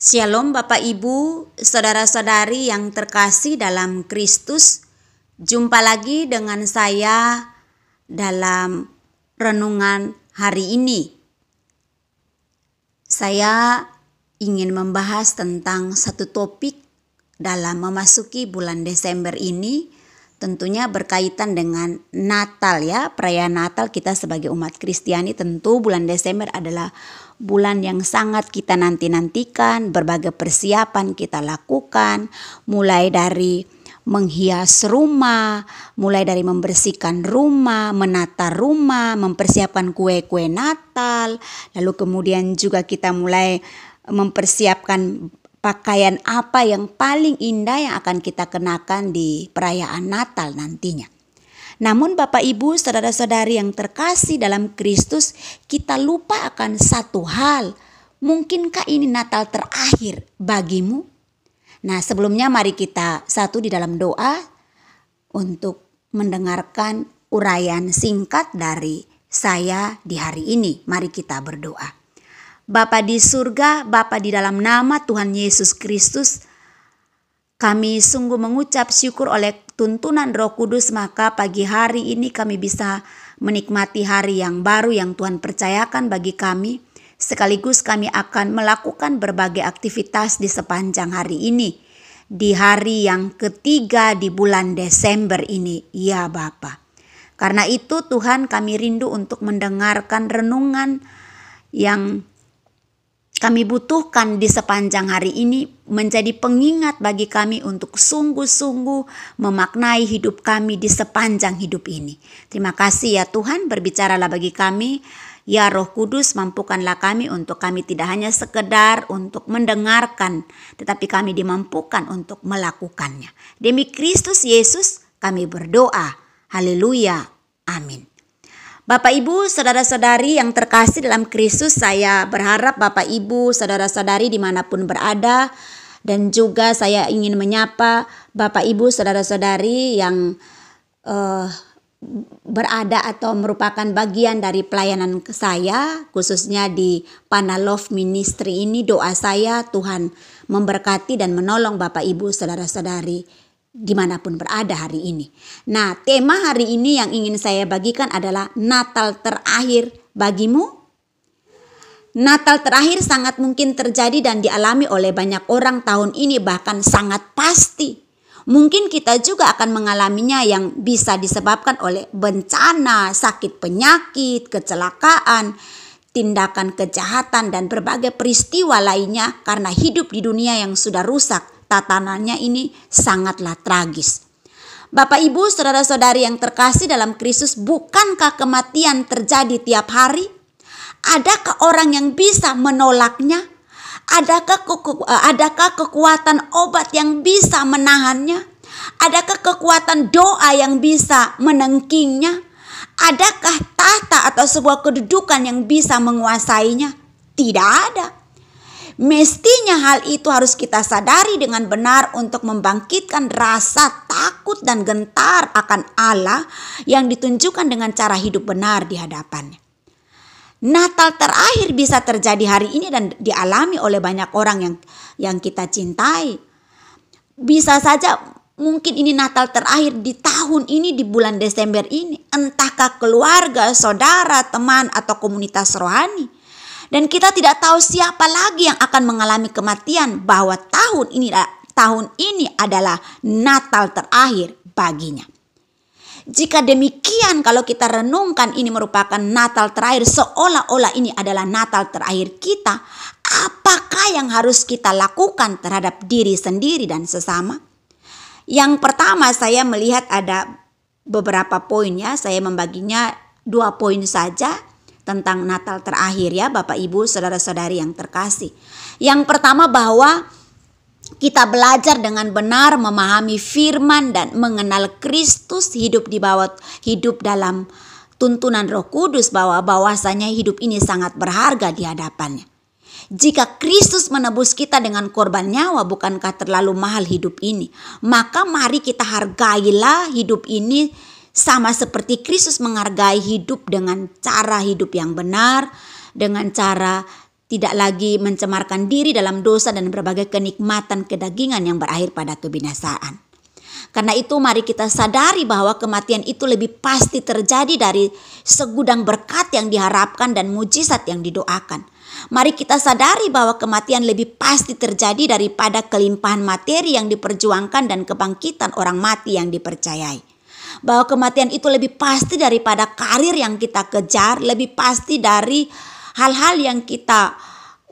Shalom Bapak Ibu, saudara-saudari yang terkasih dalam Kristus. Jumpa lagi dengan saya dalam renungan hari ini. Saya ingin membahas tentang satu topik dalam memasuki bulan Desember ini. Tentunya berkaitan dengan Natal ya, perayaan Natal. Kita sebagai umat Kristiani tentu bulan Desember adalah bulan yang sangat kita nanti-nantikan. Berbagai persiapan kita lakukan, mulai dari menghias rumah, mulai dari membersihkan rumah, menata rumah, mempersiapkan kue-kue Natal. Lalu kemudian juga kita mulai mempersiapkan pakaian apa yang paling indah yang akan kita kenakan di perayaan Natal nantinya. Namun Bapak Ibu, saudara-saudari yang terkasih dalam Kristus, kita lupa akan satu hal. Mungkinkah ini Natal terakhir bagimu? Nah, sebelumnya mari kita satu di dalam doa untuk mendengarkan uraian singkat dari saya di hari ini. Mari kita berdoa. Bapa di surga, Bapa di dalam nama Tuhan Yesus Kristus, kami sungguh mengucap syukur oleh tuntunan Roh Kudus, maka pagi hari ini kami bisa menikmati hari yang baru yang Tuhan percayakan bagi kami. Sekaligus kami akan melakukan berbagai aktivitas di sepanjang hari ini, di hari yang ketiga di bulan Desember ini, ya Bapa. Karena itu Tuhan, kami rindu untuk mendengarkan renungan yang kami butuhkan di sepanjang hari ini, menjadi pengingat bagi kami untuk sungguh-sungguh memaknai hidup kami di sepanjang hidup ini. Terima kasih ya Tuhan, berbicaralah bagi kami. Ya Roh Kudus, mampukanlah kami untuk kami tidak hanya sekedar untuk mendengarkan, tetapi kami dimampukan untuk melakukannya. Demi Kristus Yesus kami berdoa. Haleluya. Amin. Bapak Ibu, saudara-saudari yang terkasih dalam Kristus, saya berharap Bapak Ibu, saudara-saudari dimanapun berada, dan juga saya ingin menyapa Bapak Ibu, saudara-saudari yang berada atau merupakan bagian dari pelayanan saya, khususnya di Panah Love Ministry ini. Doa saya Tuhan memberkati dan menolong Bapak Ibu, saudara-saudari dimanapun berada hari ini. Nah, tema hari ini yang ingin saya bagikan adalah Natal terakhir bagimu. Natal terakhir sangat mungkin terjadi dan dialami oleh banyak orang tahun ini, bahkan sangat pasti. Mungkin kita juga akan mengalaminya yang bisa disebabkan oleh bencana, sakit penyakit, kecelakaan, tindakan kejahatan, dan berbagai peristiwa lainnya karena hidup di dunia yang sudah rusak. Tatanannya ini sangatlah tragis. Bapak Ibu, saudara-saudari yang terkasih dalam Kristus, bukankah kematian terjadi tiap hari? Adakah orang yang bisa menolaknya? Adakah kekuatan obat yang bisa menahannya? Adakah kekuatan doa yang bisa menengkingnya? Adakah tahta atau sebuah kedudukan yang bisa menguasainya? Tidak ada. Mestinya hal itu harus kita sadari dengan benar untuk membangkitkan rasa takut dan gentar akan Allah yang ditunjukkan dengan cara hidup benar di hadapannya. Natal terakhir bisa terjadi hari ini dan dialami oleh banyak orang yang kita cintai. Bisa saja mungkin ini Natal terakhir di tahun ini, di bulan Desember ini. Entahkah keluarga, saudara, teman, atau komunitas rohani. Dan kita tidak tahu siapa lagi yang akan mengalami kematian, bahwa tahun ini adalah Natal terakhir baginya. Jika demikian, kalau kita renungkan ini merupakan Natal terakhir, seolah-olah ini adalah Natal terakhir kita, apakah yang harus kita lakukan terhadap diri sendiri dan sesama? Yang pertama, saya melihat ada beberapa poin ya, saya membaginya 2 poin saja tentang Natal terakhir ya Bapak Ibu, saudara-saudari yang terkasih. Yang pertama, bahwa kita belajar dengan benar memahami firman dan mengenal Kristus, hidup dalam tuntunan Roh Kudus, bahwasanya hidup ini sangat berharga di hadapannya. Jika Kristus menebus kita dengan korban nyawa, bukankah terlalu mahal hidup ini? Maka mari kita hargailah hidup ini sama seperti Kristus menghargai hidup, dengan cara hidup yang benar, dengan cara tidak lagi mencemarkan diri dalam dosa dan berbagai kenikmatan kedagingan yang berakhir pada kebinasaan. Karena itu mari kita sadari bahwa kematian itu lebih pasti terjadi dari segudang berkat yang diharapkan dan mujizat yang didoakan. Mari kita sadari bahwa kematian lebih pasti terjadi daripada kelimpahan materi yang diperjuangkan dan kebangkitan orang mati yang dipercayai. Bahwa kematian itu lebih pasti daripada karir yang kita kejar, lebih pasti dari hal-hal yang kita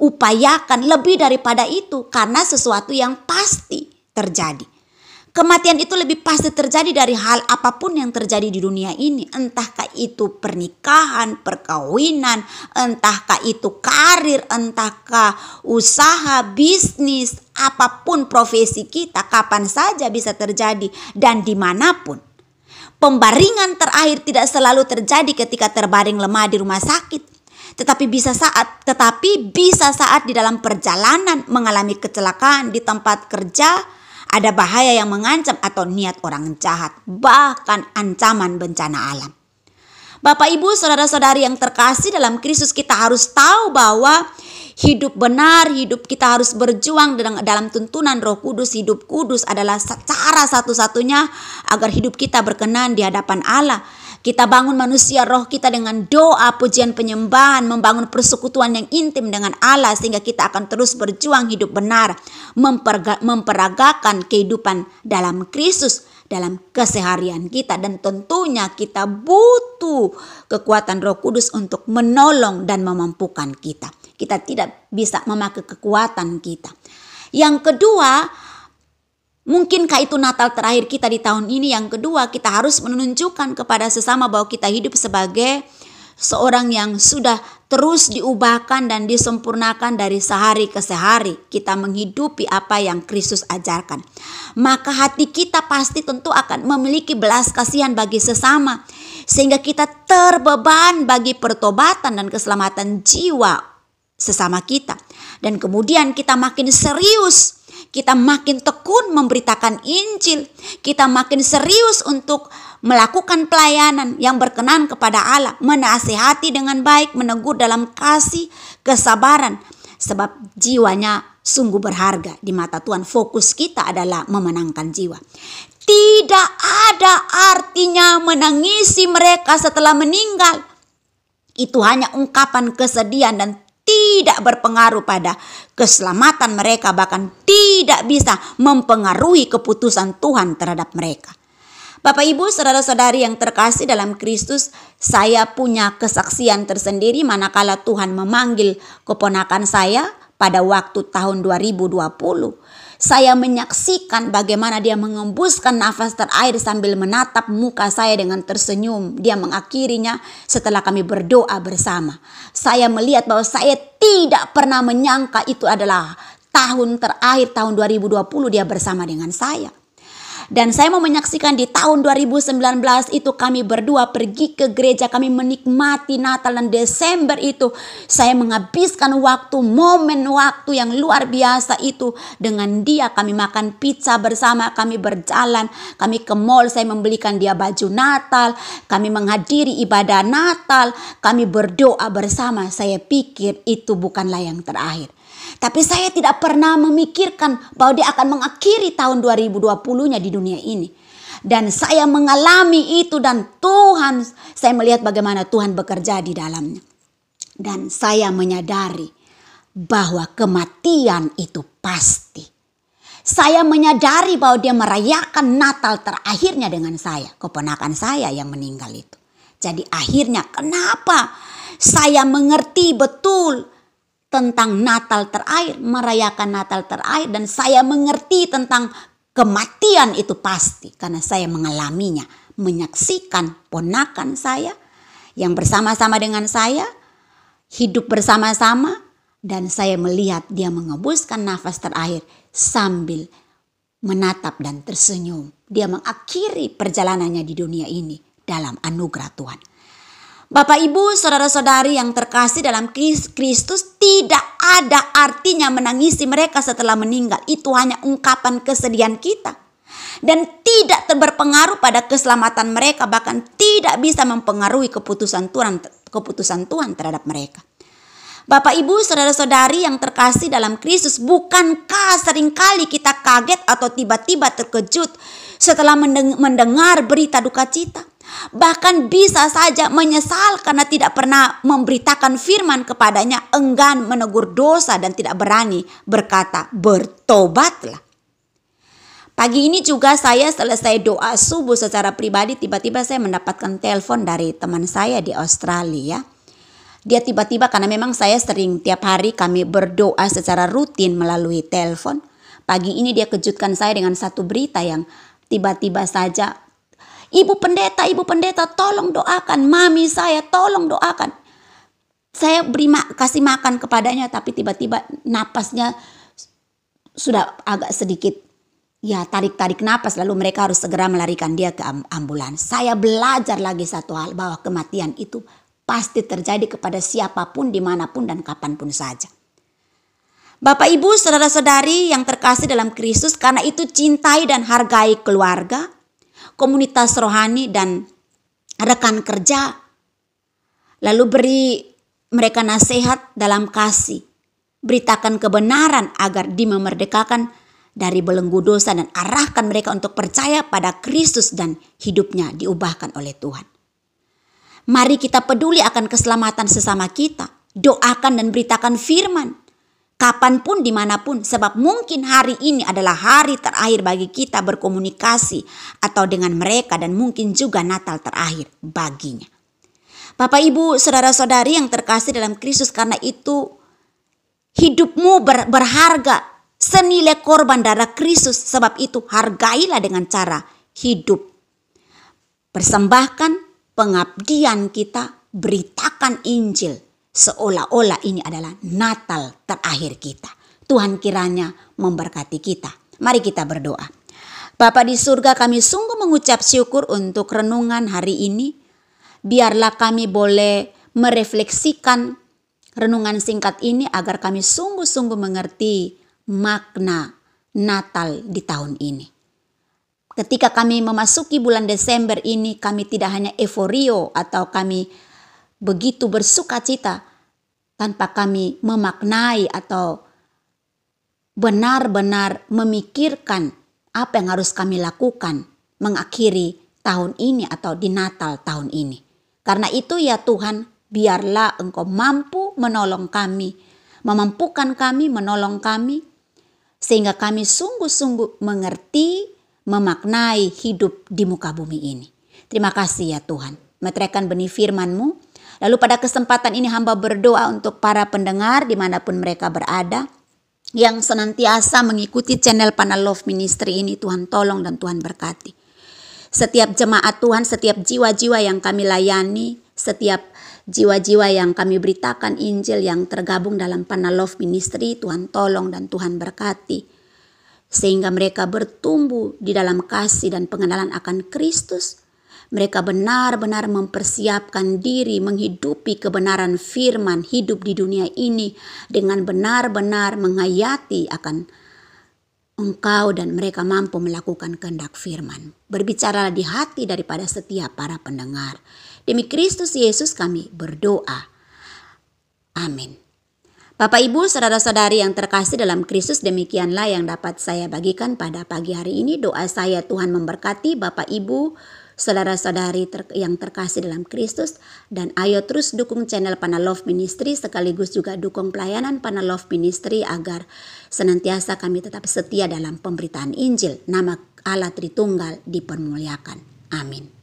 upayakan, lebih daripada itu karena sesuatu yang pasti terjadi. Kematian itu lebih pasti terjadi dari hal apapun yang terjadi di dunia ini. Entahkah itu pernikahan, perkawinan, entahkah itu karir, entahkah usaha, bisnis, apapun profesi kita, kapan saja bisa terjadi dan dimanapun. Pembaringan terakhir tidak selalu terjadi ketika terbaring lemah di rumah sakit. Tetapi bisa saat di dalam perjalanan mengalami kecelakaan di tempat kerja, ada bahaya yang mengancam atau niat orang jahat, bahkan ancaman bencana alam. Bapak, Ibu, saudara-saudari yang terkasih dalam Kristus, kita harus tahu bahwa hidup benar, hidup kita harus berjuang dalam tuntunan Roh Kudus. Hidup kudus adalah cara satu-satunya agar hidup kita berkenan di hadapan Allah. Kita bangun manusia roh kita dengan doa, pujian, penyembahan, membangun persekutuan yang intim dengan Allah sehingga kita akan terus berjuang hidup benar, memperagakan kehidupan dalam Kristus dalam keseharian kita. Dan tentunya kita butuh kekuatan Roh Kudus untuk menolong dan memampukan kita. Kita tidak bisa memakai kekuatan kita. Yang kedua, mungkinkah itu Natal terakhir kita di tahun ini? Yang kedua, kita harus menunjukkan kepada sesama bahwa kita hidup sebagai seorang yang sudah terus diubahkan dan disempurnakan dari sehari ke sehari. Kita menghidupi apa yang Kristus ajarkan. Maka hati kita pasti tentu akan memiliki belas kasihan bagi sesama. Sehingga kita terbeban bagi pertobatan dan keselamatan jiwa sesama kita. Dan kemudian kita makin serius, kita makin tekun memberitakan Injil, kita makin serius untuk melakukan pelayanan yang berkenan kepada Allah, menasihati dengan baik, menegur dalam kasih, kesabaran, sebab jiwanya sungguh berharga di mata Tuhan. Fokus kita adalah memenangkan jiwa. Tidak ada artinya menangisi mereka setelah meninggal. Itu hanya ungkapan kesedihan dan tidak berpengaruh pada keselamatan mereka, bahkan tidak bisa mempengaruhi keputusan Tuhan terhadap mereka. Bapak, Ibu, saudara-saudari yang terkasih dalam Kristus, saya punya kesaksian tersendiri manakala Tuhan memanggil keponakan saya pada waktu tahun 2020. Saya menyaksikan bagaimana dia mengembuskan nafas terakhir sambil menatap muka saya dengan tersenyum. Dia mengakhirinya setelah kami berdoa bersama. Saya melihat bahwa saya tidak pernah menyangka itu adalah tahun terakhir, tahun 2020 dia bersama dengan saya. Dan saya mau menyaksikan di tahun 2019 itu kami berdua pergi ke gereja, kami menikmati Natal dan Desember itu. Saya menghabiskan momen waktu yang luar biasa itu dengan dia. Kami makan pizza bersama, kami berjalan, kami ke mall, saya membelikan dia baju Natal, kami menghadiri ibadah Natal, kami berdoa bersama. Saya pikir itu bukanlah yang terakhir. Tapi saya tidak pernah memikirkan bahwa dia akan mengakhiri tahun 2020-nya di dunia ini. Dan saya mengalami itu dan saya melihat bagaimana Tuhan bekerja di dalamnya. Dan saya menyadari bahwa kematian itu pasti. Saya menyadari bahwa dia merayakan Natal terakhirnya dengan saya, keponakan saya yang meninggal itu. Jadi akhirnya kenapa saya mengerti betul tentang Natal terakhir, merayakan Natal terakhir, dan saya mengerti tentang kematian itu pasti karena saya mengalaminya, menyaksikan ponakan saya yang bersama-sama dengan saya hidup bersama-sama, dan saya melihat dia mengembuskan nafas terakhir sambil menatap dan tersenyum. Dia mengakhiri perjalanannya di dunia ini dalam anugerah Tuhan. Bapak, Ibu, saudara-saudari yang terkasih dalam Kristus, tidak ada artinya menangisi mereka setelah meninggal. Itu hanya ungkapan kesedihan kita. Dan tidak berpengaruh pada keselamatan mereka, bahkan tidak bisa mempengaruhi keputusan Tuhan terhadap mereka. Bapak Ibu saudara-saudari yang terkasih dalam Kristus, bukankah seringkali kita kaget atau tiba-tiba terkejut setelah mendengar berita duka cita? Bahkan bisa saja menyesal karena tidak pernah memberitakan firman kepadanya, enggan menegur dosa dan tidak berani berkata bertobatlah. Pagi ini juga saya selesai doa subuh secara pribadi, tiba-tiba saya mendapatkan telepon dari teman saya di Australia. Dia tiba-tiba, karena memang saya sering tiap hari kami berdoa secara rutin melalui telepon. Pagi ini dia kejutkan saya dengan satu berita yang tiba-tiba saja, Ibu pendeta tolong doakan, mami saya tolong doakan. Saya kasih makan kepadanya, tapi tiba-tiba napasnya sudah agak sedikit tarik-tarik napas, lalu mereka harus segera melarikan dia ke ambulans. Saya belajar lagi satu hal, bahwa kematian itu pasti terjadi kepada siapapun, dimanapun dan kapanpun saja. Bapak Ibu saudara-saudari yang terkasih dalam Kristus, karena itu cintai dan hargai keluarga, komunitas rohani dan rekan kerja. Lalu beri mereka nasihat dalam kasih. Beritakan kebenaran agar dimerdekakan dari belenggu dosa dan arahkan mereka untuk percaya pada Kristus dan hidupnya diubahkan oleh Tuhan. Mari kita peduli akan keselamatan sesama kita. Doakan dan beritakan firman. Kapanpun, dimanapun. Sebab mungkin hari ini adalah hari terakhir bagi kita berkomunikasi atau dengan mereka. Dan mungkin juga Natal terakhir baginya. Bapak Ibu saudara-saudari yang terkasih dalam Kristus, karena itu hidupmu berharga senilai korban darah Kristus. Sebab itu hargailah dengan cara hidup. Persembahkan pengabdian kita, beritakan Injil seolah-olah ini adalah Natal terakhir kita. Tuhan kiranya memberkati kita. Mari kita berdoa. Bapa di surga, kami sungguh mengucap syukur untuk renungan hari ini. Biarlah kami boleh merefleksikan renungan singkat ini agar kami sungguh-sungguh mengerti makna Natal di tahun ini. Ketika kami memasuki bulan Desember ini, kami tidak hanya euforio atau kami begitu bersuka cita tanpa kami memaknai atau benar-benar memikirkan apa yang harus kami lakukan mengakhiri tahun ini atau di Natal tahun ini. Karena itu ya Tuhan, biarlah Engkau mampu menolong kami, memampukan kami, menolong kami, sehingga kami sungguh-sungguh mengerti, memaknai hidup di muka bumi ini. Terima kasih ya Tuhan. Meteraikan benih firman-Mu. Lalu pada kesempatan ini hamba berdoa untuk para pendengar dimanapun mereka berada, yang senantiasa mengikuti channel Panah Love Ministry ini. Tuhan tolong dan Tuhan berkati. Setiap jemaat Tuhan, setiap jiwa-jiwa yang kami layani, setiap jiwa-jiwa yang kami beritakan Injil yang tergabung dalam Panah Love Ministry, Tuhan tolong dan Tuhan berkati. Sehingga mereka bertumbuh di dalam kasih dan pengenalan akan Kristus. Mereka benar-benar mempersiapkan diri menghidupi kebenaran firman, hidup di dunia ini dengan benar-benar menghayati akan Engkau, dan mereka mampu melakukan kehendak firman. Berbicaralah di hati daripada setiap para pendengar. Demi Kristus Yesus kami berdoa. Amin. Bapak Ibu saudara-saudari yang terkasih dalam Kristus, demikianlah yang dapat saya bagikan pada pagi hari ini. Doa saya Tuhan memberkati Bapak Ibu saudara-saudari yang terkasih dalam Kristus. Dan ayo terus dukung channel Panah Love Ministry, sekaligus juga dukung pelayanan Panah Love Ministry agar senantiasa kami tetap setia dalam pemberitaan Injil. Nama Allah Tritunggal dipermuliakan. Amin.